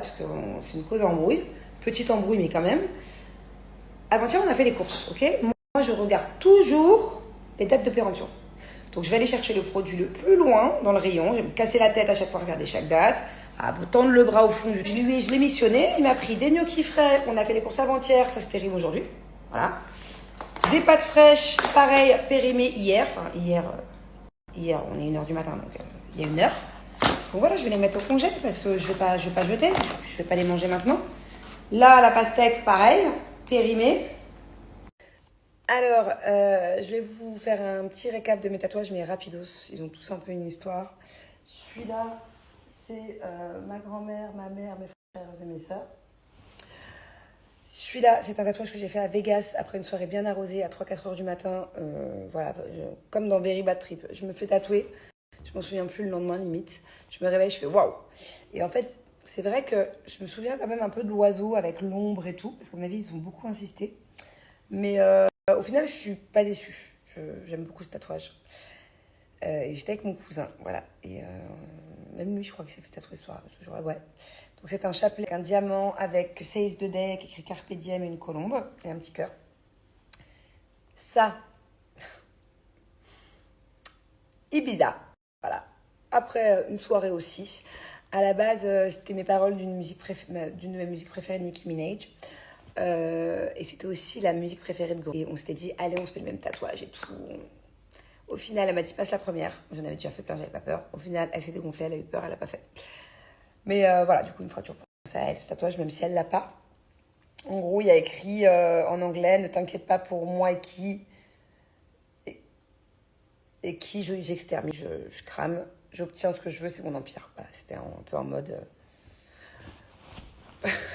parce que c'est une cause d'embrouille. Petite embrouille, mais quand même. Avant-hier, on a fait les courses, ok? Moi, je regarde toujours les dates de péremption. Donc, je vais aller chercher le produit le plus loin dans le rayon. Je vais me casser la tête à chaque fois, regarder chaque date. Tendre le bras au fond. Je l'ai missionné. Il m'a pris des gnocchis frais. On a fait les courses avant-hier. Ça se périme aujourd'hui. Voilà. Des pâtes fraîches, pareil, périmées hier. Enfin, hier, on est 1h du matin, donc il y a 1 heure. Donc voilà, je vais les mettre au congé parce que je vais pas jeter. Je vais pas les manger maintenant. Là, la pastèque, pareil, périmée. Alors, je vais vous faire un petit récap de mes tatouages, mais rapidos. Ils ont tous un peu une histoire. Celui-là, c'est ma grand-mère, ma mère, mes frères et mes sœurs. Celui-là, c'est un tatouage que j'ai fait à Vegas après une soirée bien arrosée à 3-4 heures du matin. Voilà, comme dans Very Bad Trip. Je me fais tatouer. Je m'en souviens plus le lendemain, limite. Je me réveille, je fais waouh. Et en fait, c'est vrai que je me souviens quand même un peu de l'oiseau avec l'ombre et tout. Parce qu'à mon avis, ils ont beaucoup insisté. Mais au final, je suis pas déçue. J'aime beaucoup ce tatouage. Et j'étais avec mon cousin, voilà. Et même lui, je crois qu'il s'est fait tatouer ce jour-là, ouais. Donc c'est un chapelet, un diamant avec Seize de deck, écrit Carpe Diem et une colombe, et un petit cœur. Ça, Ibiza, voilà. Après une soirée aussi. À la base, c'était mes paroles d'une de mes musiques préférées de Nicki Minaj. Et c'était aussi la musique préférée de Gorillaz. Et on s'était dit, allez, on se fait le même tatouage et tout. Au final, elle m'a dit, passe la première. J'en avais déjà fait plein, j'avais pas peur. Au final, elle s'est dégonflée, elle a eu peur, elle l'a pas fait. Mais voilà, du coup, une fois toujours penser à elle, ce tatouage, même si elle l'a pas. En gros, il y a écrit en anglais, ne t'inquiète pas pour moi et qui j'extermine. Je crame, j'obtiens ce que je veux, c'est mon empire. Voilà, c'était un peu en mode...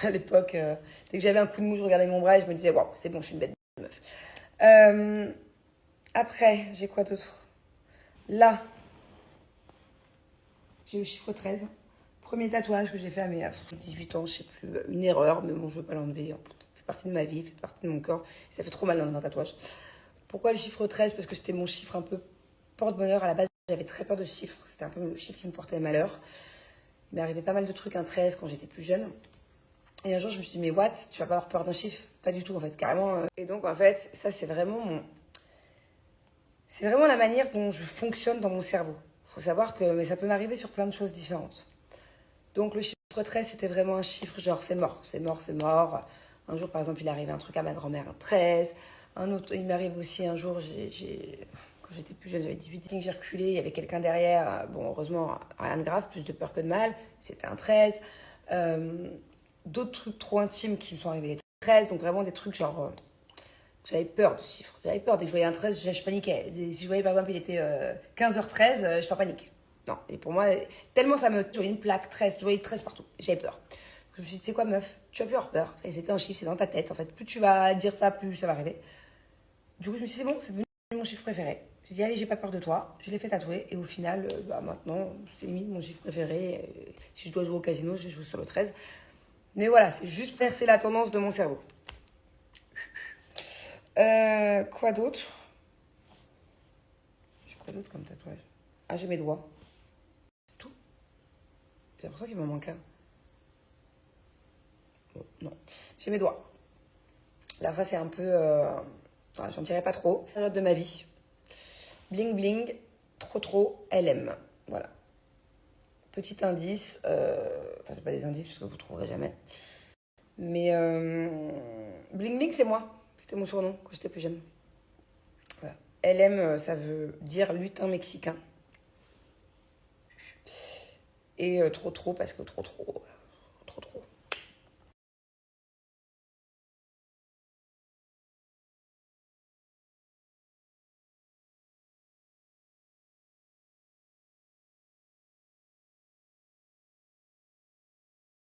à l'époque, dès que j'avais un coup de mou, je regardais mon bras et je me disais, waouh, c'est bon, je suis une bête de meuf. Après, j'ai quoi d'autre? Là, j'ai le chiffre 13. Premier tatouage que j'ai fait à mes 18 ans, je sais plus, une erreur, mais bon, je veux pas l'enlever. Ça fait partie de ma vie, ça fait partie de mon corps. Ça fait trop mal d'enlever un tatouage. Pourquoi le chiffre 13? Parce que c'était mon chiffre un peu porte-bonheur. À la base, j'avais très peur de ce chiffre. C'était un peu le chiffre qui me portait malheur. Il m'est arrivé pas mal de trucs, un 13, quand j'étais plus jeune. Et un jour, je me suis dit, mais what? Tu vas pas avoir peur d'un chiffre? Pas du tout, en fait, carrément. Et donc, en fait, ça, c'est vraiment la manière dont je fonctionne dans mon cerveau. Il faut savoir que mais ça peut m'arriver sur plein de choses différentes. Donc, le chiffre 13, c'était vraiment un chiffre genre, c'est mort, c'est mort, c'est mort. Un jour, par exemple, il est arrivé un truc à ma grand-mère, un 13. Un autre, il m'arrive aussi un jour, quand j'étais plus jeune, j'avais 18 ans, j'ai reculé, il y avait quelqu'un derrière. Bon, heureusement, rien de grave, plus de peur que de mal. C'était un 13. D'autres trucs trop intimes qui me sont arrivés les 13, donc vraiment des trucs genre... j'avais peur de chiffres. J'avais peur. Dès que je voyais un 13, je paniquais. Si je voyais par exemple, il était 15h13, j'étais en panique. Non. Et pour moi, tellement ça me... Je voyais une plaque 13, je voyais 13 partout. J'avais peur. Je me suis dit, c'est quoi meuf? Tu vas plus avoir peur. C'était un chiffre, c'est dans ta tête. En fait, plus tu vas dire ça, plus ça va arriver. Du coup, je me suis dit, c'est bon, c'est devenu mon chiffre préféré. Je me suis dit, allez, j'ai pas peur de toi. Je l'ai fait tatouer. Et au final, maintenant, c'est limite mon chiffre préféré. Si je dois jouer au casino, je joue sur le 13. Mais voilà, c'est juste percer la tendance de mon cerveau. Quoi d'autre? J'ai quoi d'autre comme tatouage? Ah, j'ai mes doigts. Tout. J'ai l'impression qu'il m'en manque un. Bon, non. J'ai mes doigts. Alors ça, c'est un peu... j'en dirais pas trop. Période de ma vie. Bling bling, trop, elle aime. Voilà. Petit indice. Enfin, c'est pas des indices parce que vous trouverez jamais. Mais bling bling, c'est moi. C'était mon surnom quand j'étais plus jeune. Voilà. LM, ça veut dire lutin mexicain. Et trop, parce que trop.